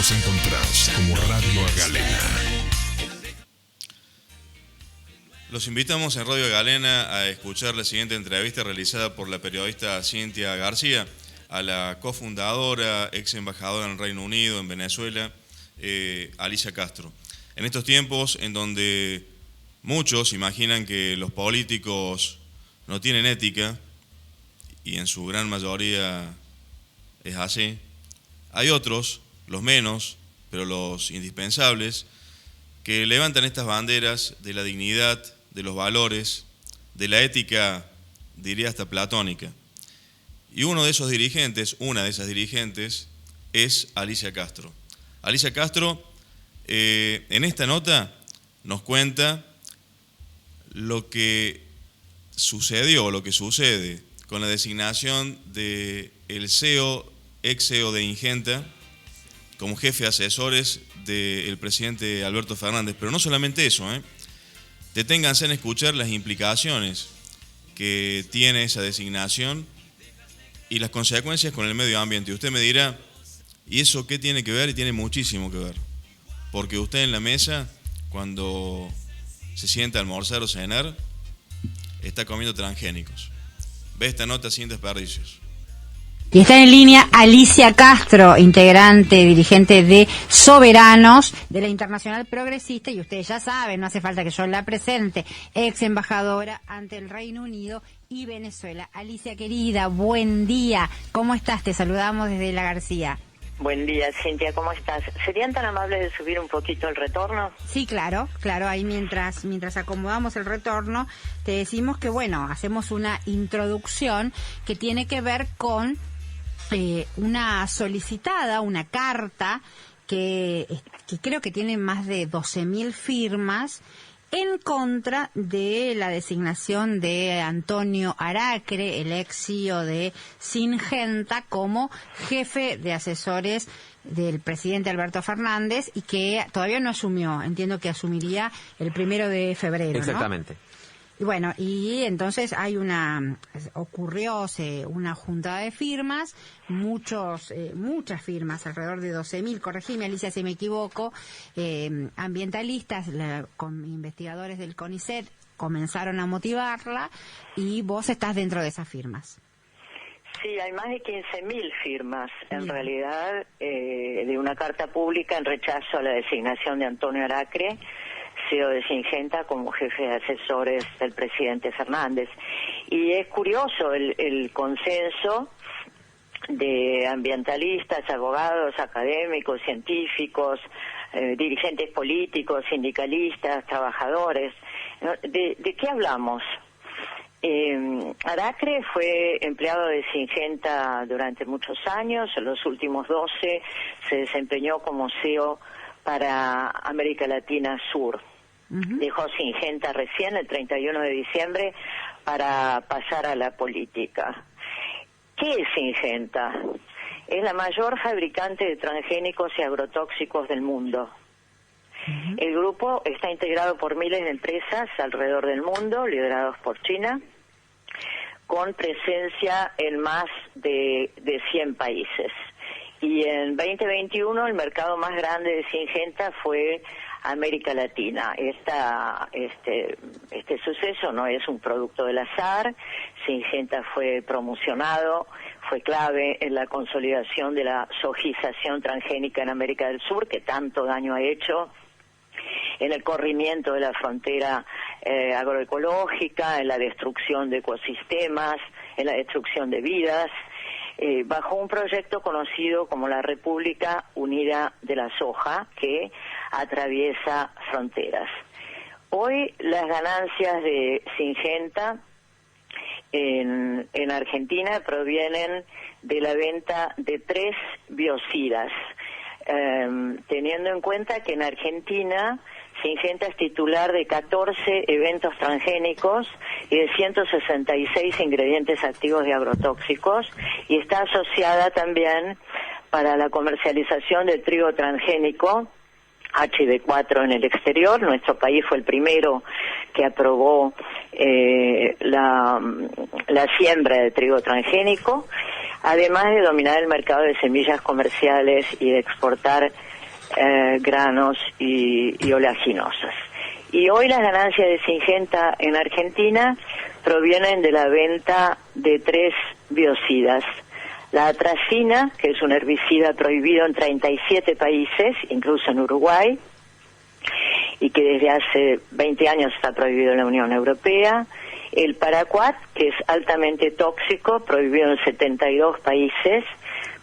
nos encontrás como Radio Galena. Los invitamos en Radio Galena a escuchar la siguiente entrevista realizada por la periodista Cintia García a la cofundadora, ex embajadora en el Reino Unido, en Venezuela, Alicia Castro. En estos tiempos en donde muchos imaginan que los políticos no tienen ética, y en su gran mayoría es así, hay otros, los menos, pero los indispensables, que levantan estas banderas de la dignidad, de los valores, de la ética, diría hasta platónica. Y uno de esos dirigentes, una de esas dirigentes, es Alicia Castro. Alicia Castro, en esta nota, nos cuenta lo que sucedió, lo que sucede con la designación del CEO, ex CEO de Ingenta, como jefe de asesores del presidente Alberto Fernández. Pero no solamente eso, deténganse en escuchar las implicaciones que tiene esa designación y las consecuencias con el medio ambiente. Y usted me dirá, ¿y eso qué tiene que ver? Y tiene muchísimo que ver. Porque usted en la mesa, cuando se sienta a almorzar o cenar, está comiendo transgénicos. Ve esta nota sin desperdicios. Y está en línea Alicia Castro, integrante, dirigente de Soberanos, de la Internacional Progresista, y ustedes ya saben, no hace falta que yo la presente, ex embajadora ante el Reino Unido y Venezuela. Alicia querida, buen día, ¿cómo estás? Te saludamos desde La García. Buen día, Cintia, ¿cómo estás? ¿Serían tan amables de subir un poquito el retorno? Sí, claro, ahí mientras acomodamos el retorno, te decimos que, bueno, hacemos una introducción que tiene que ver con una solicitada, una carta que creo que tiene más de 12.000 firmas en contra de la designación de Antonio Aracre, el ex CEO de Syngenta, como jefe de asesores del presidente Alberto Fernández, y que todavía no asumió. Entiendo que asumiría el 1 de febrero, exactamente, ¿no? Y bueno, y entonces ocurrió una juntada de firmas, muchas firmas, alrededor de 12.000, corregime Alicia si me equivoco, ambientalistas, con investigadores del CONICET comenzaron a motivarla, y vos estás dentro de esas firmas. Sí, hay más de 15.000 firmas, en realidad, de una carta pública en rechazo a la designación de Antonio Aracre, CEO de Syngenta, como jefe de asesores del presidente Fernández. Y es curioso el consenso de ambientalistas, abogados, académicos, científicos, dirigentes políticos, sindicalistas, trabajadores. ¿De qué hablamos? Aracre fue empleado de Syngenta durante muchos años, en los últimos 12 se desempeñó como CEO para América Latina Sur. Dejó Syngenta recién el 31 de diciembre para pasar a la política. ¿Qué es Syngenta? Es la mayor fabricante de transgénicos y agrotóxicos del mundo. El grupo está integrado por miles de empresas alrededor del mundo, liderados por China, con presencia en más de 100 países. Y en 2021 el mercado más grande de Syngenta fue América Latina. Este suceso no es un producto del azar. Syngenta fue promocionado, fue clave en la consolidación de la sojización transgénica en América del Sur, que tanto daño ha hecho, en el corrimiento de la frontera agroecológica, en la destrucción de ecosistemas, en la destrucción de vidas, bajo un proyecto conocido como la República Unida de la Soja, que atraviesa fronteras. Hoy las ganancias de Syngenta en Argentina provienen de la venta de 3 biocidas, teniendo en cuenta que en Argentina Syngenta es titular de 14 eventos transgénicos y de 166 ingredientes activos de agrotóxicos, y está asociada también para la comercialización de trigo transgénico HB4 en el exterior. Nuestro país fue el primero que aprobó la siembra de trigo transgénico. además de dominar el mercado de semillas comerciales y de exportar granos y oleaginosas. Y hoy las ganancias de Syngenta en Argentina provienen de la venta de 3 biocidas. La atracina, que es un herbicida prohibido en 37 países, incluso en Uruguay, y que desde hace 20 años está prohibido en la Unión Europea. El paraquat, que es altamente tóxico, prohibido en 72 países,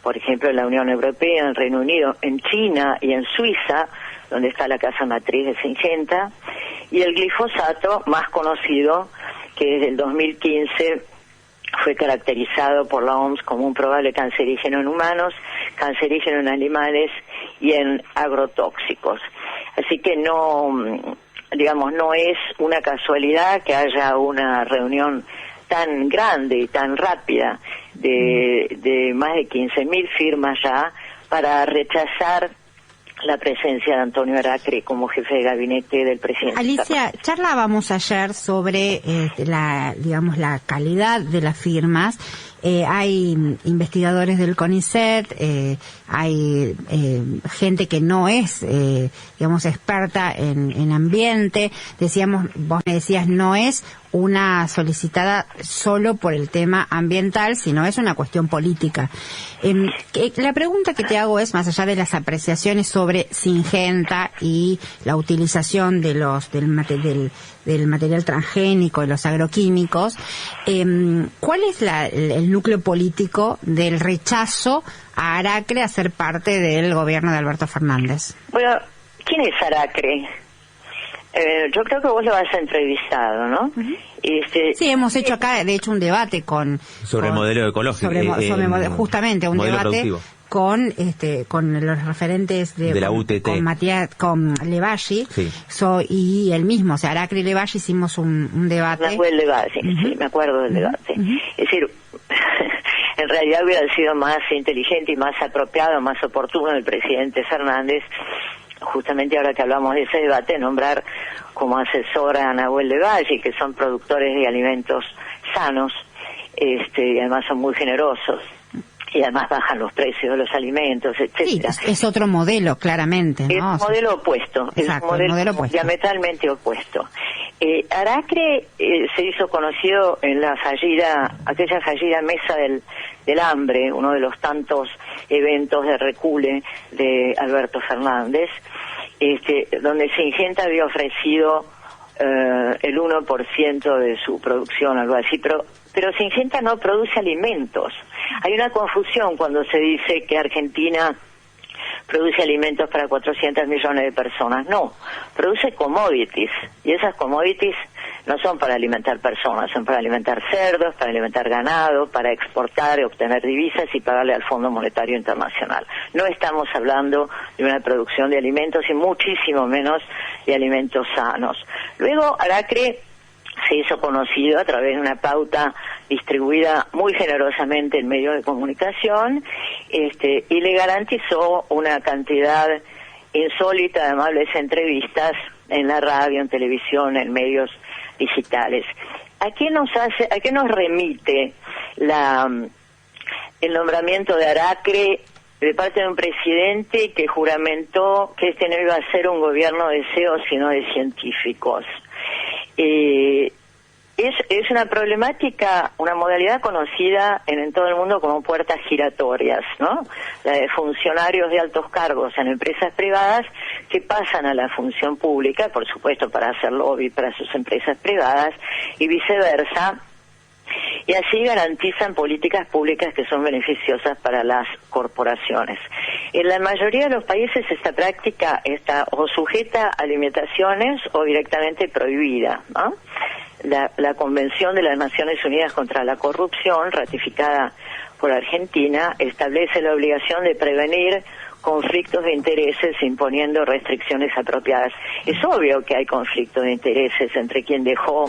por ejemplo en la Unión Europea, en el Reino Unido, en China y en Suiza, donde está la casa matriz de Syngenta. Y el glifosato, más conocido, que desde el 2015 fue caracterizado por la OMS como un probable cancerígeno en humanos, cancerígeno en animales y en agrotóxicos. Así que no es una casualidad que haya una reunión tan grande y tan rápida de más de 15.000 firmas ya para rechazar la presencia de Antonio Aracre como jefe de gabinete del presidente. Alicia, charlábamos ayer sobre la calidad de las firmas. Hay investigadores del CONICET, hay gente que no es, experta en ambiente. Vos me decías, no es una solicitada solo por el tema ambiental, sino es una cuestión política. La pregunta que te hago es, más allá de las apreciaciones sobre Syngenta y la utilización de del material transgénico y los agroquímicos, ¿cuál es el núcleo político del rechazo a Aracre a ser parte del gobierno de Alberto Fernández? Bueno, ¿quién es Aracre? Yo creo que vos lo has entrevistado, ¿no? Uh-huh. Sí, hemos hecho acá, de hecho, un debate sobre el modelo ecológico. Justamente, un debate productivo. con los referentes de la UTT, con Levalli, sí. Y él mismo, Aracre y Levalli, hicimos un debate. Nahuel Levalli, uh-huh. Sí, me acuerdo del debate. Uh-huh. Es decir, en realidad hubiera sido más inteligente y más apropiado, más oportuno el presidente Fernández, justamente ahora que hablamos de ese debate, nombrar como asesora a Nahuel Levalli, que son productores de alimentos sanos, y además son muy generosos, y además bajan los precios de los alimentos, etcétera. Sí, es otro modelo, claramente, ¿no? Es un modelo opuesto, exacto, es un modelo diametralmente opuesto. Aracre se hizo conocido en aquella fallida mesa del hambre, uno de los tantos eventos de recule de Alberto Fernández, donde Syngenta había ofrecido el 1% de su producción, algo así, pero Syngenta no produce alimentos. Hay una confusión cuando se dice que Argentina produce alimentos para 400 millones de personas. No, produce commodities, y esas commodities no son para alimentar personas, son para alimentar cerdos, para alimentar ganado, para exportar y obtener divisas y pagarle al Fondo Monetario Internacional. No estamos hablando de una producción de alimentos y muchísimo menos de alimentos sanos. Luego, Aracre se hizo conocido a través de una pauta distribuida muy generosamente en medios de comunicación, y le garantizó una cantidad insólita de amables entrevistas en la radio, en televisión, en medios digitales. ¿A qué nos remite el nombramiento de Aracre de parte de un presidente que juramentó que no iba a ser un gobierno de CEOs sino de científicos? Es una problemática, una modalidad conocida en todo el mundo como puertas giratorias, ¿no? La de funcionarios de altos cargos en empresas privadas que pasan a la función pública, por supuesto para hacer lobby para sus empresas privadas, y viceversa, y así garantizan políticas públicas que son beneficiosas para las corporaciones. En la mayoría de los países esta práctica está o sujeta a limitaciones o directamente prohibida, ¿no? La Convención de las Naciones Unidas contra la Corrupción, ratificada por Argentina, establece la obligación de prevenir conflictos de intereses imponiendo restricciones apropiadas. Es obvio que hay conflictos de intereses entre quien dejó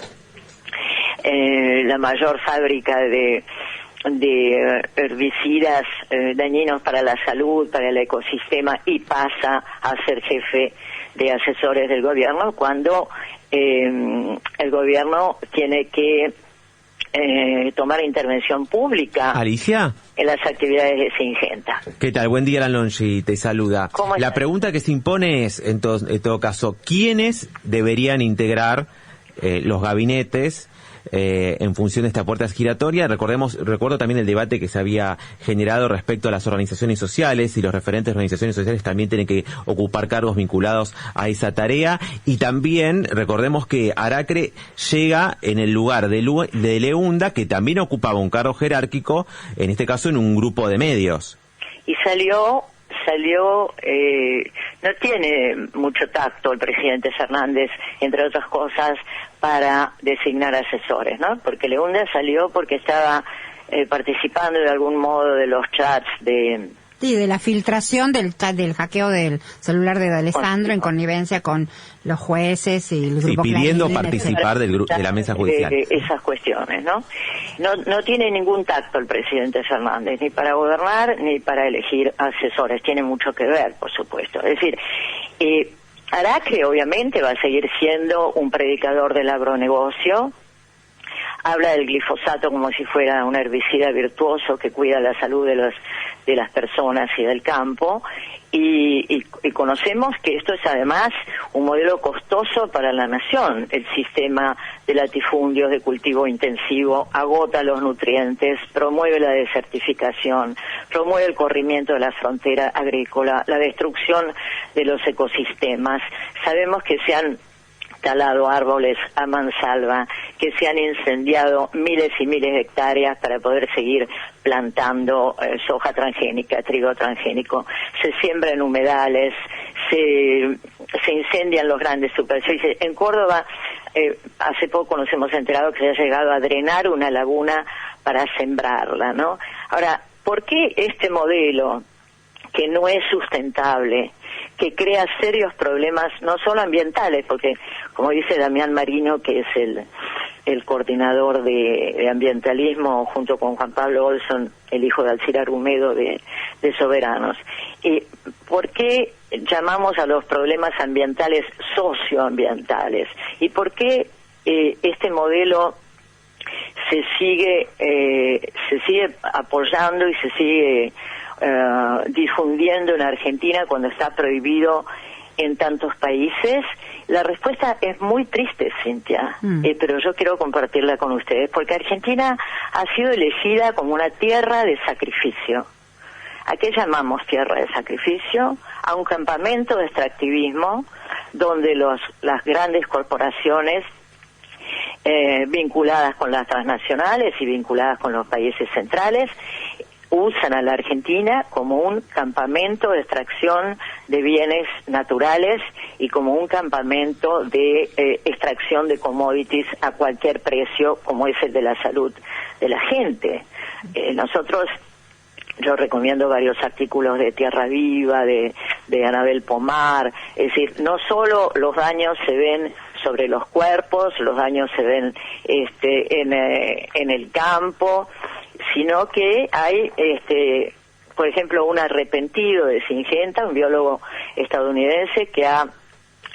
la mayor fábrica de herbicidas dañinos para la salud, para el ecosistema, y pasa a ser jefe de asesores del gobierno cuando el gobierno tiene que tomar intervención pública. Alicia. En las actividades de Syngenta. ¿Qué tal? Buen día, Alan Longi, te saluda. ¿Cómo La estás? pregunta que se impone es, en todo caso, ¿quiénes deberían integrar los gabinetes en función de esta puerta giratoria? Recuerdo también el debate que se había generado respecto a las organizaciones sociales, y los referentes de organizaciones sociales también tienen que ocupar cargos vinculados a esa tarea, y también recordemos que Aracre llega en el lugar de Leunda, que también ocupaba un cargo jerárquico, en este caso en un grupo de medios. Y salió, no tiene mucho tacto el presidente Fernández, entre otras cosas, para designar asesores, ¿no? Porque Leunda salió porque estaba participando de algún modo de los chats de... Sí, de la filtración del hackeo del celular de D'Alessandro en connivencia con los jueces y el grupo pidiendo Clarín, participar de la mesa judicial. Esas cuestiones, ¿no? No tiene ningún tacto el presidente Fernández, ni para gobernar ni para elegir asesores. Tiene mucho que ver, por supuesto. Es decir, Aracre obviamente va a seguir siendo un predicador del agronegocio. Habla del glifosato como si fuera un herbicida virtuoso que cuida la salud de las personas y del campo, y conocemos que esto es además un modelo costoso para la nación. El sistema de latifundios de cultivo intensivo agota los nutrientes, promueve la desertificación, promueve el corrimiento de la frontera agrícola, la destrucción de los ecosistemas. Sabemos que se han talado árboles a mansalva, que se han incendiado miles y miles de hectáreas para poder seguir plantando soja transgénica, trigo transgénico, se siembran humedales, se incendian los grandes superficies. En Córdoba, hace poco nos hemos enterado que se ha llegado a drenar una laguna para sembrarla, ¿no? Ahora, ¿por qué este modelo que no es sustentable, que crea serios problemas, no solo ambientales, porque como dice Damián Marino, que es el coordinador de ambientalismo, junto con Juan Pablo Olson, el hijo de Alcira Rumedo de Soberanos, ¿por qué llamamos a los problemas ambientales socioambientales? ¿Y por qué este modelo se sigue apoyando y se sigue difundiendo en Argentina cuando está prohibido en tantos países? La respuesta es muy triste, Cintia, pero yo quiero compartirla con ustedes, porque Argentina ha sido elegida como una tierra de sacrificio. ¿A qué llamamos tierra de sacrificio? A un campamento de extractivismo donde las grandes corporaciones vinculadas con las transnacionales y vinculadas con los países centrales usan a la Argentina como un campamento de extracción de bienes naturales y como un campamento de extracción de commodities a cualquier precio, como es el de la salud de la gente. Yo recomiendo varios artículos de Tierra Viva, de Anabel Pomar. Es decir, no solo los daños se ven sobre los cuerpos, los daños se ven en el campo, sino que hay, por ejemplo, un arrepentido de Syngenta, un biólogo estadounidense, que ha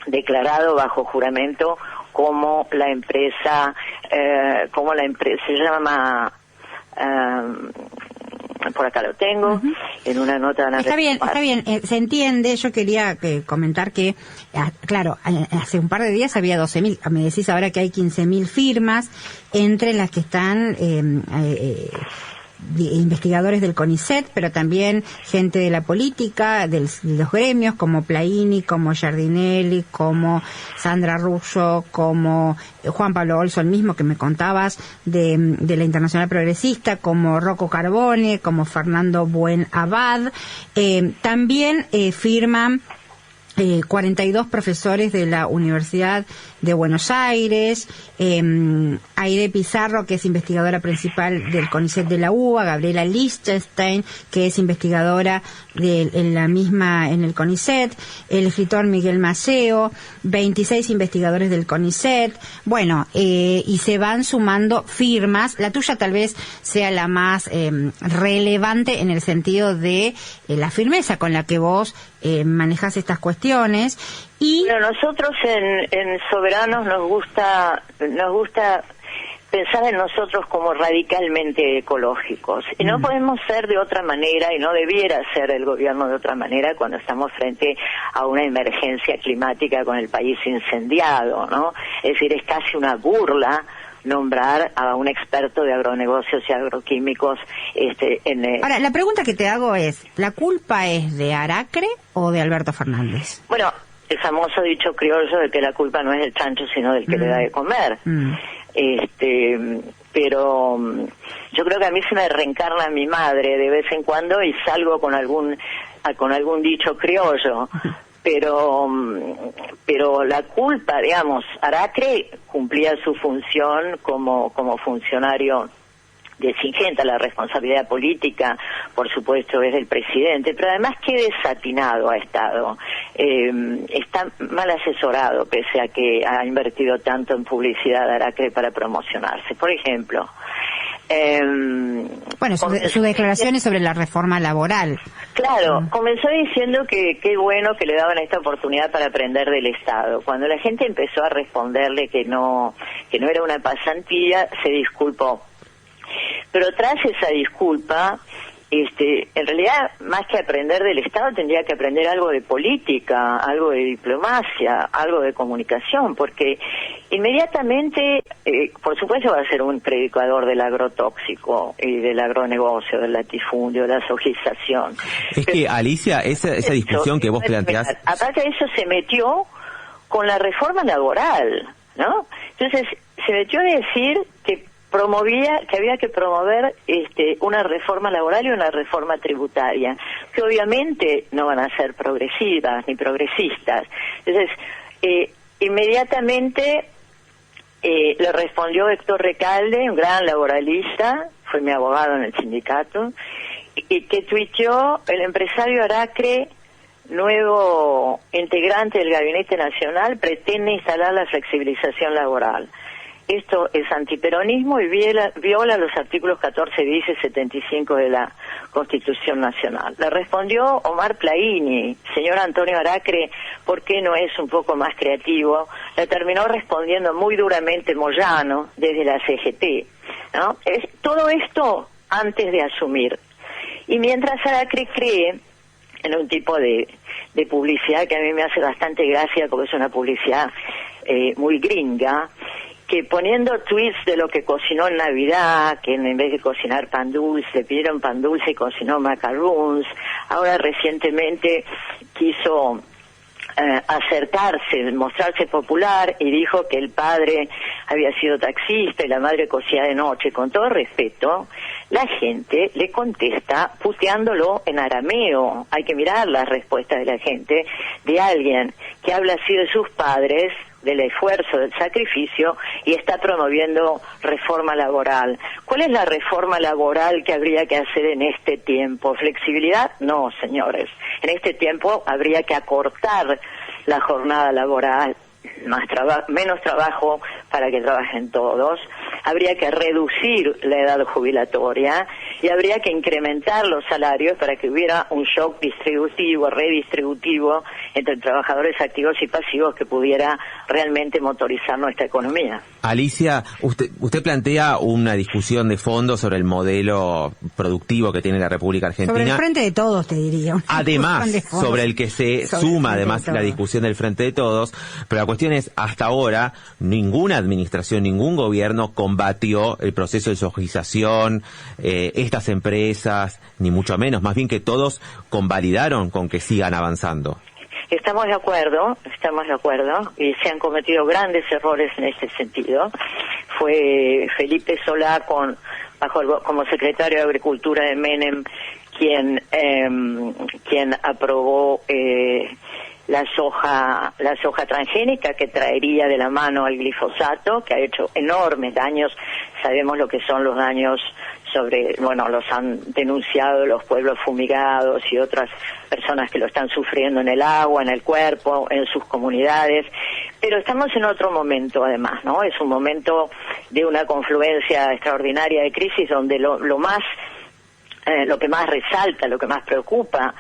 declarado bajo juramento como la empresa se llama, por acá lo tengo, en una nota. Está bien, se entiende. Yo quería comentar que, claro, hace un par de días había 12.000, me decís ahora que hay 15.000 firmas, entre las que están investigadores del CONICET, pero también gente de la política, de los gremios, como Plaini, como Giardinelli, como Sandra Rullo, como Juan Pablo Olson mismo, que me contabas, de la Internacional Progresista, como Rocco Carbone, como Fernando Buen Abad. También firman 42 profesores de la Universidad de Buenos Aires, Aide Pizarro, que es investigadora principal del CONICET de la UBA, Gabriela Lichtenstein, que es investigadora en el CONICET, el escritor Miguel Maceo, 26 investigadores del CONICET, y se van sumando firmas. La tuya tal vez sea la más relevante en el sentido de la firmeza con la que vos manejas estas cuestiones. Y nosotros en Soberanos nos gusta pensar en nosotros como radicalmente ecológicos. Y no podemos ser de otra manera, y no debiera ser el gobierno de otra manera cuando estamos frente a una emergencia climática con el país incendiado, ¿no? Es decir, es casi una burla nombrar a un experto de agronegocios y agroquímicos Ahora, la pregunta que te hago es, ¿la culpa es de Aracre o de Alberto Fernández? Bueno, el famoso dicho criollo de que la culpa no es del chancho sino del que le da de comer. Pero yo creo que a mí se me reencarna mi madre de vez en cuando y salgo con algún dicho criollo. Pero la culpa, digamos, Aracre cumplía su función como funcionario de Syngenta. La responsabilidad política, por supuesto, es del presidente, pero además qué desatinado ha estado. Está mal asesorado, pese a que ha invertido tanto en publicidad Aracre para promocionarse. Por ejemplo, bueno, sus declaraciones sobre la reforma laboral. Claro, comenzó diciendo que qué bueno que le daban esta oportunidad para aprender del Estado. Cuando la gente empezó a responderle que no era una pasantía, se disculpó. Pero tras esa disculpa, en realidad, más que aprender del Estado, tendría que aprender algo de política, algo de diplomacia, algo de comunicación, porque inmediatamente, por supuesto, va a ser un predicador del agrotóxico y del agronegocio, del latifundio, de la sojización. Es que, Alicia, esa discusión que vos planteás... Aparte de eso, se metió con la reforma laboral, ¿no? Entonces, se metió a decir que había que promover una reforma laboral y una reforma tributaria, que obviamente no van a ser progresivas ni progresistas. Entonces, inmediatamente le respondió Héctor Recalde, un gran laboralista, fue mi abogado en el sindicato, y que tuiteó: el empresario Aracre, nuevo integrante del Gabinete Nacional, pretende instalar la flexibilización laboral. Esto es antiperonismo y viola los artículos 14 bis y 75 de la Constitución Nacional. Le respondió Omar Plaini: señor Antonio Aracre, ¿por qué no es un poco más creativo? Le terminó respondiendo muy duramente Moyano desde la CGT, ¿no? Todo esto antes de asumir. Y mientras Aracre cree en un tipo de publicidad que a mí me hace bastante gracia, porque es una publicidad muy gringa, que poniendo tweets de lo que cocinó en Navidad, que en vez de cocinar pan dulce, le pidieron pan dulce y cocinó macarons. Ahora recientemente quiso acercarse, mostrarse popular, y dijo que el padre había sido taxista y la madre cosía de noche. Con todo respeto, la gente le contesta puteándolo en arameo. Hay que mirar las respuestas de la gente, de alguien que habla así de sus padres, del esfuerzo, del sacrificio, y está promoviendo reforma laboral. ¿Cuál es la reforma laboral que habría que hacer en este tiempo? ¿Flexibilidad? No, señores. En este tiempo habría que acortar la jornada laboral, menos trabajo para que trabajen todos. Habría que reducir la edad jubilatoria y habría que incrementar los salarios para que hubiera un shock distributivo, redistributivo entre trabajadores activos y pasivos que pudiera realmente motorizar nuestra economía. Alicia, usted plantea una discusión de fondo sobre el modelo productivo que tiene la República Argentina. Sobre el Frente de Todos, te diría. Además, sobre el que se suma además la discusión del Frente de Todos, pero la cuestión es, hasta ahora, ninguna administración, ningún gobierno combatió el proceso de sojización, estas empresas, ni mucho menos, más bien que todos convalidaron con que sigan avanzando. Estamos de acuerdo, y se han cometido grandes errores en este sentido. Fue Felipe Solá, como secretario de Agricultura de Menem, quien aprobó la soja transgénica, que traería de la mano al glifosato, que ha hecho enormes daños. Sabemos lo que son los daños los han denunciado los pueblos fumigados y otras personas que lo están sufriendo en el agua, en el cuerpo, en sus comunidades. Pero estamos en otro momento, además, ¿no? Es un momento de una confluencia extraordinaria de crisis donde lo más lo que más resalta, lo que más preocupa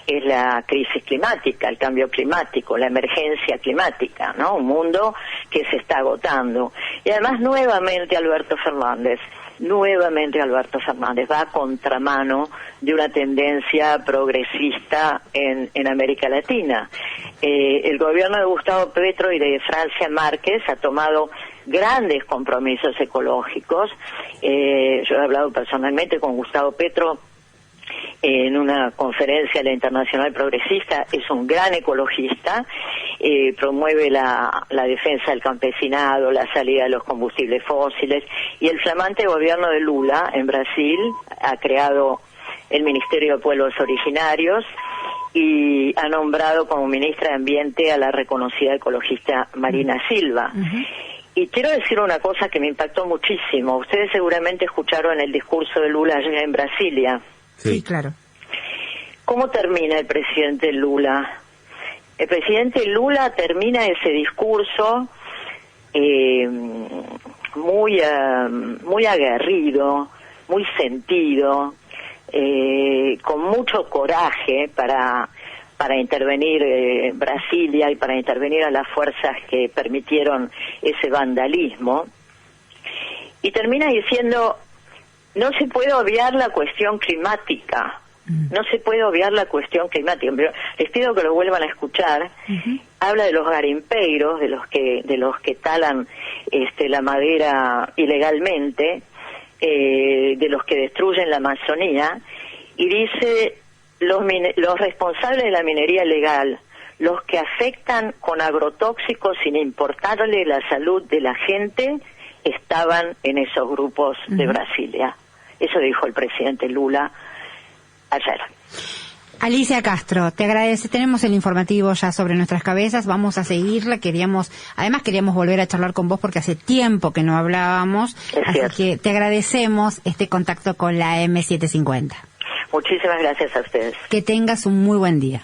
es la crisis climática, el cambio climático, la emergencia climática, ¿no? Un mundo que se está agotando. Y además nuevamente Alberto Fernández va a contramano de una tendencia progresista en América Latina. El gobierno de Gustavo Petro y de Francia Márquez ha tomado grandes compromisos ecológicos. Yo he hablado personalmente con Gustavo Petro en una conferencia de la Internacional Progresista. Es un gran ecologista, promueve la defensa del campesinado, la salida de los combustibles fósiles, y el flamante gobierno de Lula en Brasil ha creado el Ministerio de Pueblos Originarios y ha nombrado como ministra de Ambiente a la reconocida ecologista Marina Silva. Y quiero decir una cosa que me impactó muchísimo. Ustedes seguramente escucharon el discurso de Lula allá en Brasilia. Sí, claro. ¿Cómo termina el presidente Lula? El presidente Lula termina ese discurso muy aguerrido, muy sentido, con mucho coraje para intervenir Brasilia y para intervenir a las fuerzas que permitieron ese vandalismo. Y termina diciendo: no se puede obviar la cuestión climática. No se puede obviar la cuestión climática. Pero les pido que lo vuelvan a escuchar. Habla de los garimpeiros, de los que talan la madera ilegalmente, de los que destruyen la Amazonía, y dice: los responsables de la minería ilegal, los que afectan con agrotóxicos sin importarle la salud de la gente, estaban en esos grupos de Brasilia. Eso dijo el presidente Lula ayer. Alicia Castro, te agradece. Tenemos el informativo ya sobre nuestras cabezas, vamos a seguirla. Además queríamos volver a charlar con vos porque hace tiempo que no hablábamos, así que te agradecemos este contacto con la M750. Muchísimas gracias a ustedes. Que tengas un muy buen día.